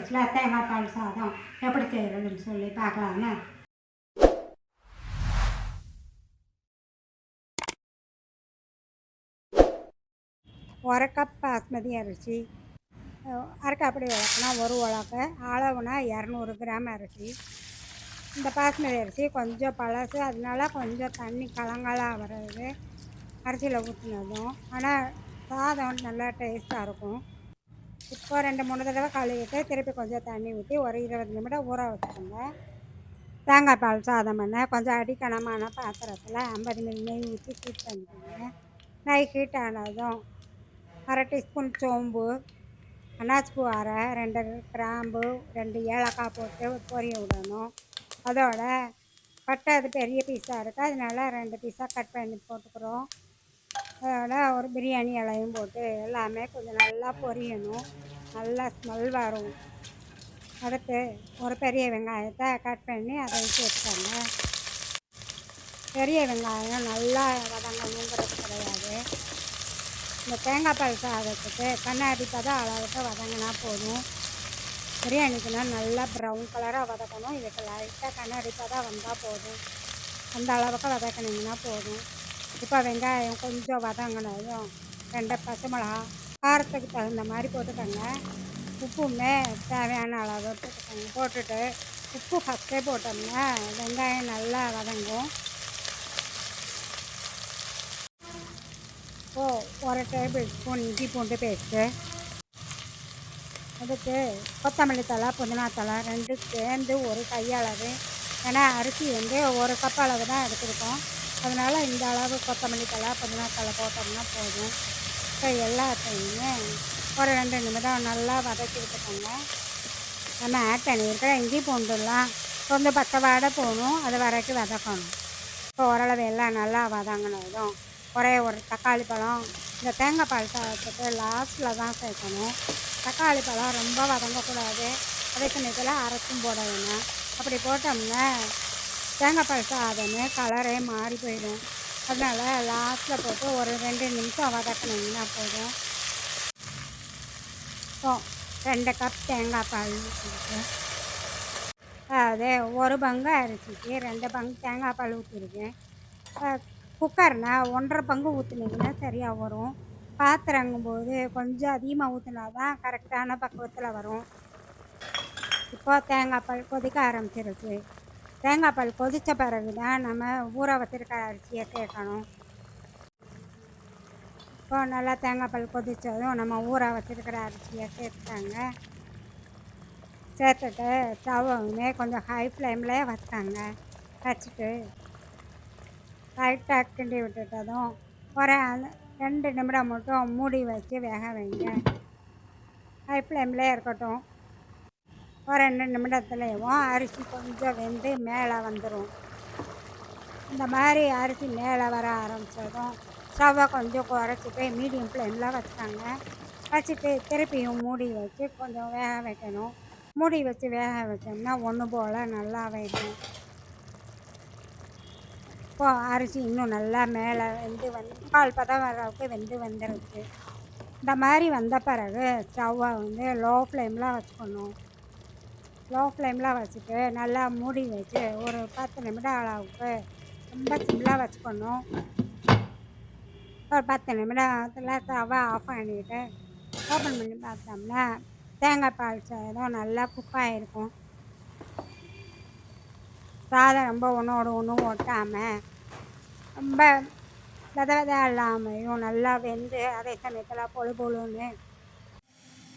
டேஸ்ட்டில் தேங்காய் பால் சாதம் எப்படி செய்கிறதுன்னு சொல்லி பார்க்கலான்னு. ஒரு கப் பாஸ்மதி அரிசி, அரைக்காப்படி உலக்குனா ஒரு உலக்கு, அளவுனா 200 கிராம் அரிசி. இந்த பாஸ்மதி அரிசி கொஞ்சம் பழசு, அதனால கொஞ்சம் தண்ணி கலங்கலாக வர்றது அரிசியில் ஊற்றினதும். ஆனால் சாதம் நல்லா டேஸ்ட்டாக இருக்கும். இப்போ 2-3 தடவை கழுவிட்டு திருப்பி கொஞ்சம் தண்ணி ஊற்றி ஒரு 20 நிமிடம் ஊற வச்சுக்கோங்க. தேங்காய் பால் சாதம் பண்ண கொஞ்சம் அடிக்கனமான பாத்திரத்தில் 50 மில்லி நெய் ஊற்றி ஹீட் பண்ணிக்கோங்க. நெய் ஹீட் ஆனதும் 1/2 டீஸ்பூன் சோம்பு, அன்னாச்சிப்பூ அரை, 2 கிராம்பு, 2 ஏலக்காய் போட்டு பொரிய விடணும். அதோட பட்டை அது பெரிய பீஸாக இருக்குது, அதனால 2 பீஸாக கட் பண்ணி போட்டுக்கிறோம். அதோட ஒரு பிரியாணி இலையும் போட்டு எல்லாமே கொஞ்சம் நல்லா பொரியணும், நல்லா ஸ்மெல் வரும். அடுத்து ஒரு பெரிய வெங்காயத்தை கட் பண்ணி அதை சேர்த்துக்கோங்க. பெரிய வெங்காயம் நல்லா வதங்கணுங்கிறது கிடையாது. இந்த தேங்காய் பால் சாதத்துக்கு கண்ணாடி பதம் அளவுக்கு வதங்கினா போதும். பிரியாணிக்குன்னா நல்லா ப்ரௌன் கலராக வதக்கணும். இதுக்கு லைட்டாக கண்ணாடி பதம் வந்தால் போதும். அந்த அளவுக்கு வதக்கினீங்கன்னா போதும். இப்போ வெங்காயம் கொஞ்சம் வதங்கினதும் 2 பச்சை மிளகா காரத்துக்கு தகுந்த மாதிரி போட்டுக்கோங்க. உப்புமே தேவையான அளவு போட்டுக்கோங்க. போட்டுட்டு உப்பு ஃபஸ்ட்டே போட்டோம்னா வெங்காயம் நல்லா வதங்கும். ஒரு டேபிள் ஸ்பூன் இஞ்சி பூண்டு பேஸ்ட்டு, அதுக்கு கொத்தமல்லி தழை, புதினா தழை 2 சேர்ந்து ஒரு கையளவு. ஏன்னா அரிசி ஒரு கப் அளவு தான் எடுத்துருக்கோம், அதனால் இந்த அளவு கொத்தமல்லி தழை, புதினா தழை போட்டோம்னா போதும். இப்போ எல்லாத்தையுமே ஒரு 2 நிமிடம் நல்லா வதக்கி விட்டுக்கோங்க. நம்ம ஆட் பண்ணியிருக்கிற இஞ்சி பூண்டுலாம் கொஞ்சம் பச்சை வாடை போகணும், அது வரைக்கும் வதக்கணும். இப்போ ஓரளவு எல்லாம் நல்லா வதங்கினதும் ஒரே ஒரு தக்காளி பழம், இந்த தேங்காய் பால் சாதத்துக்கு லாஸ்ட்டில் தான் சேர்க்கணும். தக்காளி பழம் ரொம்ப வதங்கக்கூடாது, அதே சமயத்தில் அரைச்சும் போட வேணும். அப்படி போட்டோம்னா தேங்காய் பால் சாதமே கலரே மாறி போயிடும். அதனால் லாஸ்ட்டில் போட்டு ஒரு 2 நிமிஷம் வதக்கினீங்கன்னா போதும். இப்போ 2 கப் தேங்காய் பால் ஊற்றிருக்கேன், அதாவது ஒரு பங்கு அரிசிக்கு 2 பங்கு தேங்காய் பால் ஊற்றிருக்கேன். குக்கர்னா 1.5 பங்கு ஊற்றுனீங்கன்னா சரியாக வரும். பாத்திரங்கும்போது கொஞ்சம் அதிகமாக ஊற்றினா தான் கரெக்டான பக்குவத்தில் வரும். இப்போ தேங்காய் பால் கொதிக்க ஆரம்பிச்சிருச்சு. தேங்காய் பால் கொதித்த பிறகு தான் நம்ம ஊற வச்சுருக்க அரிசியை சேர்க்கணும். இப்போ நல்லா தேங்காய் பால் கொதித்ததும் நம்ம ஊற வச்சுருக்கிற அரிசியை சேர்த்துட்டாங்க. சேர்த்துட்டு ஸ்டவ்வுமே கொஞ்சம் ஹை ஃப்ளேமில் வச்சுட்டாங்க. வச்சுட்டு லைட்டாக கிண்டி விட்டுட்டதும் ஒரு 2 நிமிடம் மட்டும் மூடி வச்சு வேக வைங்க. ஹை ஃப்ளேம்லே இருக்கட்டும். ஒரு 2 நிமிடத்துலேயும் அரிசி கொஞ்சம் வெந்து மேலே வந்துடும். இந்த மாதிரி அரிசி மேலே வர ஆரம்பித்ததும் ஸ்டவ்வை கொஞ்சம் குறைச்சிட்டு மீடியம் ஃப்ளேமில் வச்சுட்டாங்க. வச்சுட்டு திருப்பியும் மூடி வச்சு கொஞ்சம் வேக வைக்கணும். மூடி வச்சு வேக வச்சோம்னா ஒன்று போல் நல்லா வேகும். இப்போ அரிசி இன்னும் நல்லா மேலே வெந்து 3/4 பதம் அளவுக்கு வெந்து வந்துருச்சு. இந்த மாதிரி வந்த பிறகு ஸ்டவ்வை லோ ஃப்ளேமில் வச்சுக்கணும். லோ ஃப்ளேமில் வச்சுட்டு நல்லா மூடி வச்சு ஒரு 10 நிமிடம் அளவுக்கு ரொம்ப சிம்மில் வச்சுக்கணும். ஒரு 10 நிமிடத்தில் ஸ்டவ்வை ஆஃப் பண்ணிவிட்டு ஓப்பன் பண்ணி பார்த்தோம்னா தேங்காய் பால் சாதம் நல்லா குக் ஆகிருக்கும். சாதம் ரொம்ப ஒன்றோடு ஒன்று ஒட்டாமல் ரொம்ப வித இல்லாமையும் நல்லா வெந்து அதே சமயத்தில் பொழு பொழுன்னு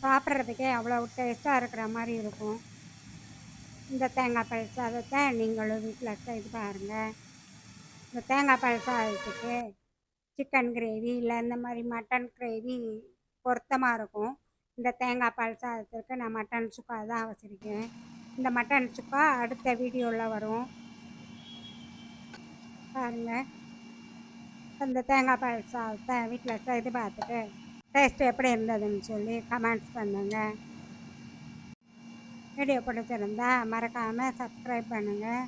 சாப்பிட்றதுக்கே அவ்வளோ டேஸ்ட்டாக இருக்கிற மாதிரி இருக்கும். இந்த தேங்காய் பால் சாதத்தை நீங்களும் வீட்டில் செய்து பாருங்கள். இந்த தேங்காய் பால் சாதத்துக்கு சிக்கன் கிரேவி இல்லை இந்த மாதிரி மட்டன் கிரேவி பொருத்தமாக இருக்கும். இந்த தேங்காய் பால் சாதத்துக்கு நான் மட்டன் சுக்கா தான் வச்சுருக்கேன். இந்த மட்டன் சுக்கா அடுத்த வீடியோவில் வரும், பாருங்கள். அந்த தேங்காய் பால் சாதத்தை வீட்டில் செய்து பார்த்துட்டு டேஸ்ட்டு எப்படி இருந்ததுன்னு சொல்லி கமெண்ட்ஸ் பண்ணுங்கள். வீடியோ பிடிச்சிருந்தா மறக்காமல் சப்ஸ்கிரைப் பண்ணுங்கள்.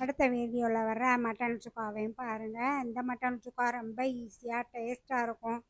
அடுத்த வீடியோவில் வர மட்டன் சுக்காவையும் பாருங்கள். இந்த மட்டன் சுக்கா ரொம்ப ஈஸியாக டேஸ்ட்டாக இருக்கும்.